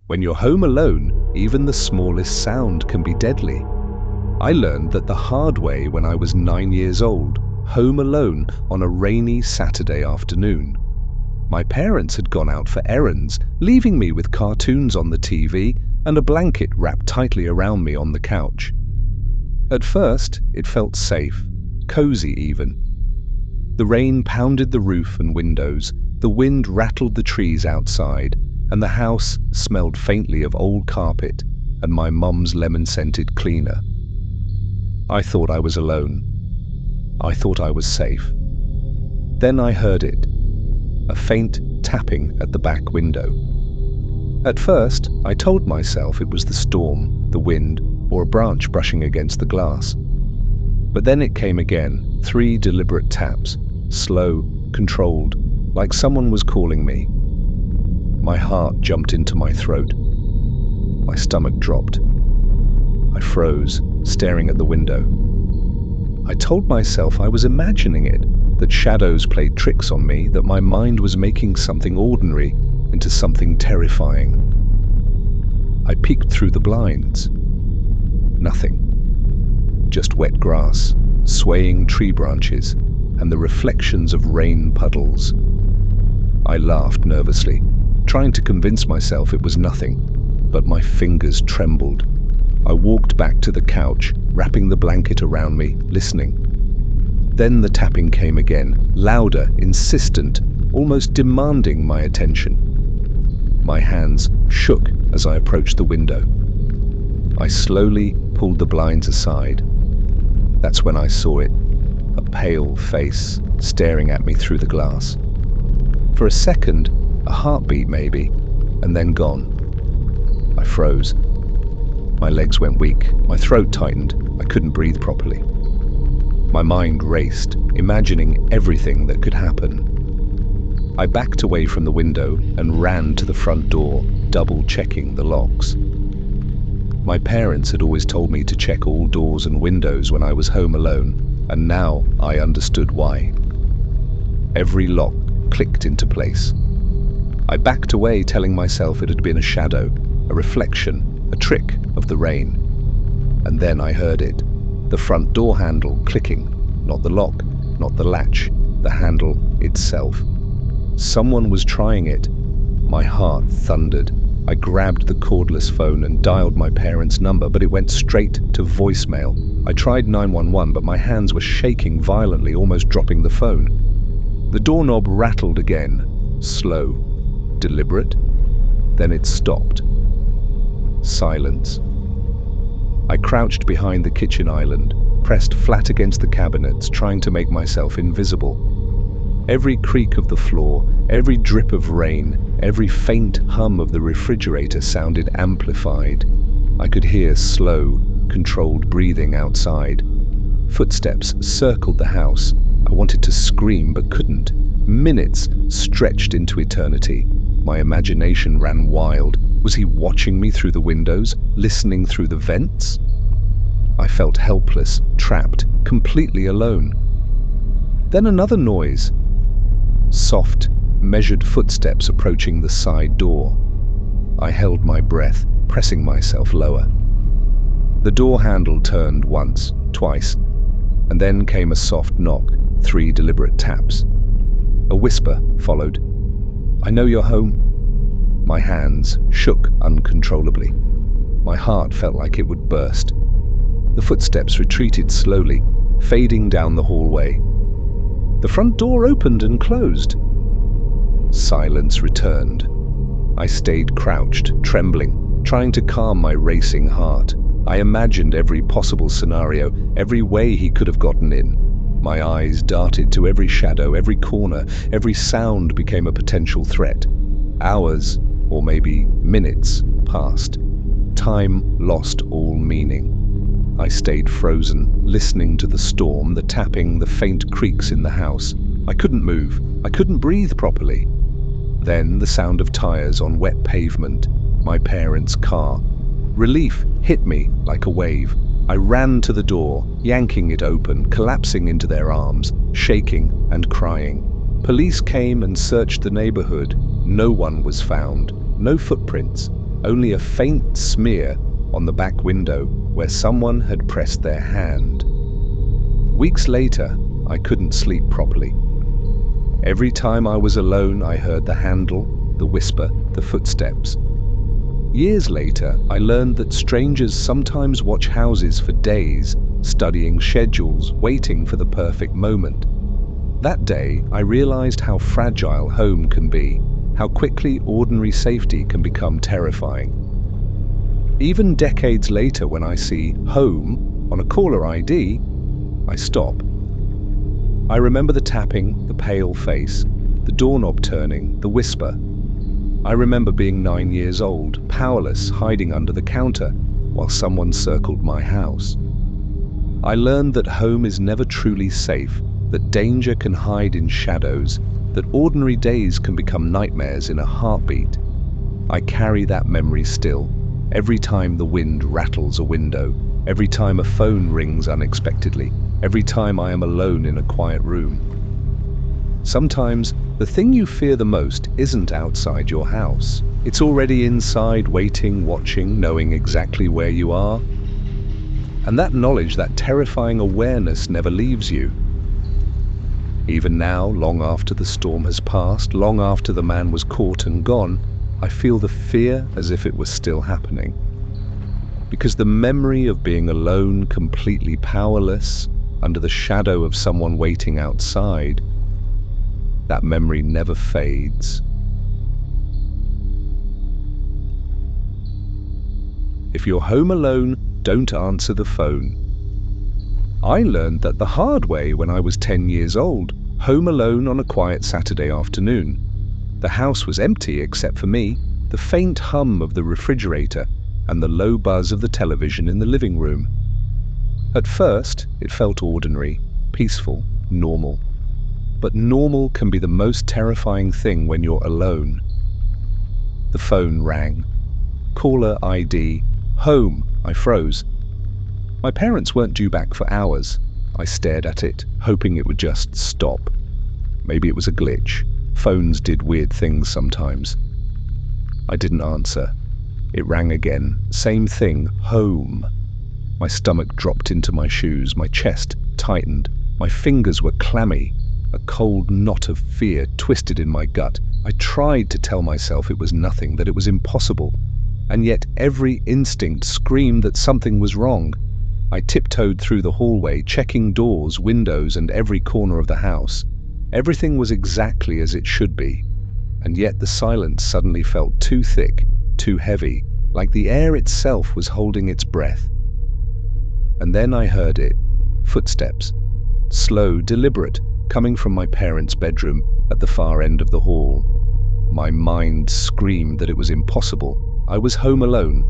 When you're home alone, even the smallest sound can be deadly. I learned that the hard way when I was 9 years old, home alone on a rainy Saturday afternoon. My parents had gone out for errands, leaving me with cartoons on the TV and a blanket wrapped tightly around me on the couch. At first, it felt safe, cozy even. The rain pounded the roof and windows, the wind rattled the trees outside, and the house smelled faintly of old carpet and my mum's lemon-scented cleaner. I thought I was alone. I thought I was safe. Then I heard it, a faint tapping at the back window. At first, I told myself it was the storm, the wind, or a branch brushing against the glass. But then it came again, 3 deliberate taps, slow, controlled, like someone was calling me. My heart jumped into my throat. My stomach dropped. I froze, staring at the window. I told myself I was imagining it, that shadows played tricks on me, that my mind was making something ordinary into something terrifying. I peeked through the blinds. Nothing. Just wet grass, swaying tree branches, and the reflections of rain puddles. I laughed nervously, trying to convince myself it was nothing, but my fingers trembled. I walked back to the couch, wrapping the blanket around me, listening. Then the tapping came again, louder, insistent, almost demanding my attention. My hands shook as I approached the window. I slowly pulled the blinds aside. That's when I saw it, a pale face staring at me through the glass. For a second, a heartbeat maybe, and then gone. I froze. My legs went weak, my throat tightened, I couldn't breathe properly. My mind raced, imagining everything that could happen. I backed away from the window and ran to the front door, double-checking the locks. My parents had always told me to check all doors and windows when I was home alone, and now I understood why. Every lock clicked into place. I backed away, telling myself it had been a shadow, a reflection, a trick of the rain. And then I heard it, the front door handle clicking, not the lock, not the latch, the handle itself. Someone was trying it. My heart thundered. I grabbed the cordless phone and dialed my parents' number, but it went straight to voicemail. I tried 911, but my hands were shaking violently, almost dropping the phone. The doorknob rattled again, slow, deliberate. Then it stopped. Silence. I crouched behind the kitchen island, pressed flat against the cabinets, trying to make myself invisible. Every creak of the floor, every drip of rain, every faint hum of the refrigerator sounded amplified. I could hear slow, controlled breathing outside. Footsteps circled the house. I wanted to scream but couldn't. Minutes stretched into eternity. My imagination ran wild. Was he watching me through the windows, listening through the vents? I felt helpless, trapped, completely alone. Then another noise. Soft, measured footsteps approaching the side door. I held my breath, pressing myself lower. The door handle turned once, twice, and then came a soft knock, 3 deliberate taps. A whisper followed. "I know you're home." My hands shook uncontrollably. My heart felt like it would burst. The footsteps retreated slowly, fading down the hallway. The front door opened and closed. Silence returned. I stayed crouched, trembling, trying to calm my racing heart. I imagined every possible scenario, every way he could have gotten in. My eyes darted to every shadow, every corner, every sound became a potential threat. Hours, or maybe minutes, passed. Time lost all meaning. I stayed frozen, listening to the storm, the tapping, the faint creaks in the house. I couldn't move. I couldn't breathe properly. Then the sound of tires on wet pavement, my parents' car. Relief hit me like a wave. I ran to the door, yanking it open, collapsing into their arms, shaking and crying. Police came and searched the neighborhood. No one was found. No footprints. only a faint smear on the back window where someone had pressed their hand. Weeks later, I couldn't sleep properly. Every time I was alone, I heard the handle, the whisper, the footsteps. Years later, I learned that strangers sometimes watch houses for days, studying schedules, waiting for the perfect moment. That day, I realized how fragile home can be, how quickly ordinary safety can become terrifying. Even decades later, when I see "home" on a caller ID, I stop. I remember the tapping, the pale face, the doorknob turning, the whisper. I remember being 9 years old, powerless, hiding under the counter while someone circled my house. I learned that home is never truly safe, that danger can hide in shadows, that ordinary days can become nightmares in a heartbeat. I carry that memory still, every time the wind rattles a window, every time a phone rings unexpectedly, every time I am alone in a quiet room. Sometimes, the thing you fear the most isn't outside your house. It's already inside, waiting, watching, knowing exactly where you are. And that knowledge, that terrifying awareness, never leaves you. Even now, long after the storm has passed, long after the man was caught and gone, I feel the fear as if it was still happening. Because the memory of being alone, completely powerless, under the shadow of someone waiting outside, that memory never fades. If you're home alone, don't answer the phone. I learned that the hard way when I was 10 years old, home alone on a quiet Saturday afternoon. The house was empty except for me, the faint hum of the refrigerator, and the low buzz of the television in the living room. At first, it felt ordinary, peaceful, normal. But normal can be the most terrifying thing when you're alone. The phone rang. Caller ID. Home. I froze. My parents weren't due back for hours. I stared at it, hoping it would just stop. Maybe it was a glitch. Phones did weird things sometimes. I didn't answer. It rang again. Same thing. Home. My stomach dropped into my shoes. My chest tightened. My fingers were clammy. A cold knot of fear twisted in my gut. I tried to tell myself it was nothing, that it was impossible. And yet every instinct screamed that something was wrong. I tiptoed through the hallway, checking doors, windows, and every corner of the house. Everything was exactly as it should be. And yet the silence suddenly felt too thick, too heavy, like the air itself was holding its breath. And then I heard it. Footsteps. Slow, deliberate, coming from my parents' bedroom at the far end of the hall. My mind screamed that it was impossible. I was home alone.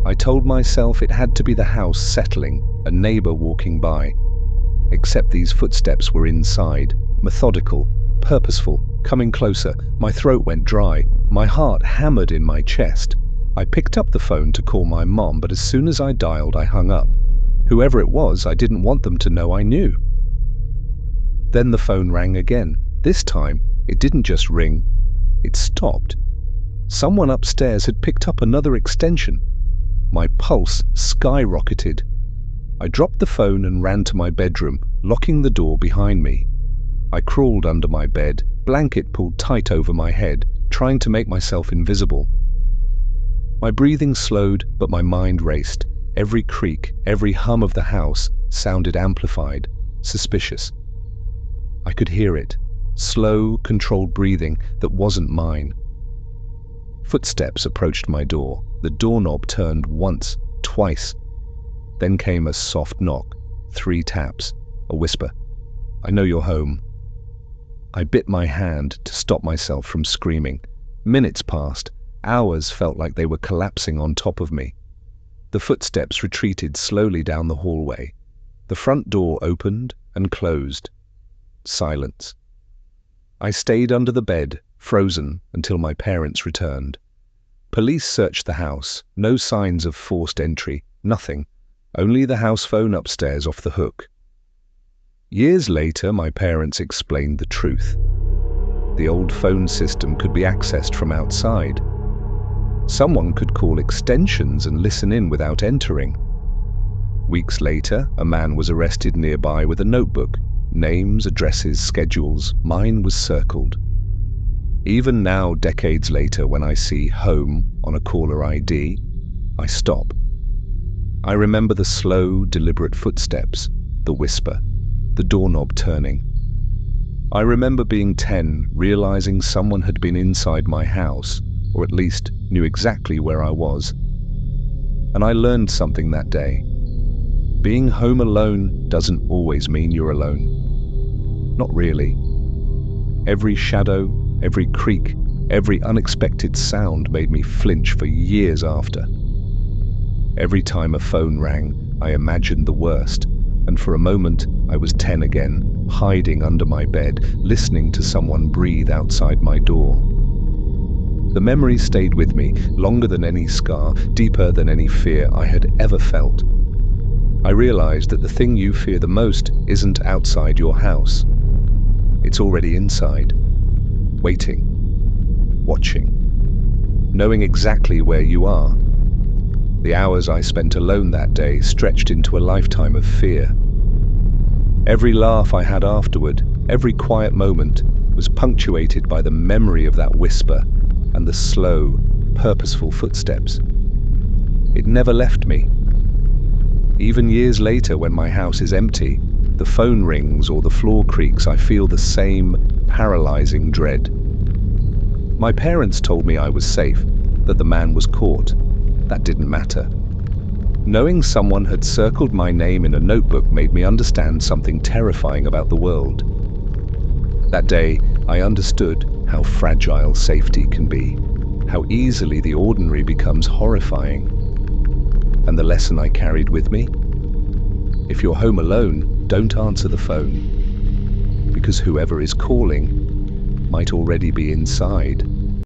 I told myself it had to be the house settling, a neighbor walking by. Except these footsteps were inside, methodical, purposeful, coming closer. My throat went dry. My heart hammered in my chest. I picked up the phone to call my mom, but as soon as I dialed, I hung up. Whoever it was, I didn't want them to know I knew. Then the phone rang again. This time, it didn't just ring. It stopped. Someone upstairs had picked up another extension. My pulse skyrocketed. I dropped the phone and ran to my bedroom, locking the door behind me. I crawled under my bed, blanket pulled tight over my head, trying to make myself invisible. My breathing slowed, but my mind raced. Every creak, every hum of the house sounded amplified, suspicious. I could hear it, slow, controlled breathing that wasn't mine. Footsteps approached my door. The doorknob turned once, twice. Then came a soft knock, 3 taps, a whisper. "I know you're home." I bit my hand to stop myself from screaming. Minutes passed. Hours felt like they were collapsing on top of me. The footsteps retreated slowly down the hallway. The front door opened and closed. Silence. I stayed under the bed, frozen, until my parents returned. Police searched the house. No signs of forced entry. Nothing. Only the house phone upstairs off the hook. Years later, my parents explained the truth. The old phone system could be accessed from outside. Someone could call extensions and listen in without entering. Weeks later, a man was arrested nearby with a notebook. Names, addresses, schedules. Mine was circled. Even now, decades later, when I see home on a caller ID, I stop. I remember the slow, deliberate footsteps, the whisper, the doorknob turning. I remember being 10, realizing someone had been inside my house, or at least knew exactly where I was. And I learned something that day. Being home alone doesn't always mean you're alone. Not really. Every shadow, every creak, every unexpected sound made me flinch for years after. Every time a phone rang, I imagined the worst, and for a moment I was 10 again, hiding under my bed, listening to someone breathe outside my door. The memory stayed with me longer than any scar, deeper than any fear I had ever felt. I realized that the thing you fear the most isn't outside your house. It's already inside, waiting, watching, knowing exactly where you are. The hours I spent alone that day stretched into a lifetime of fear. Every laugh I had afterward, every quiet moment, was punctuated by the memory of that whisper and the slow, purposeful footsteps. It never left me. Even years later, when my house is empty, the phone rings or the floor creaks, I feel the same paralyzing dread. My parents told me I was safe, that the man was caught. That didn't matter. Knowing someone had circled my name in a notebook made me understand something terrifying about the world. That day, I understood how fragile safety can be, how easily the ordinary becomes horrifying. And the lesson I carried with me? If you're home alone, don't answer the phone, because whoever is calling might already be inside.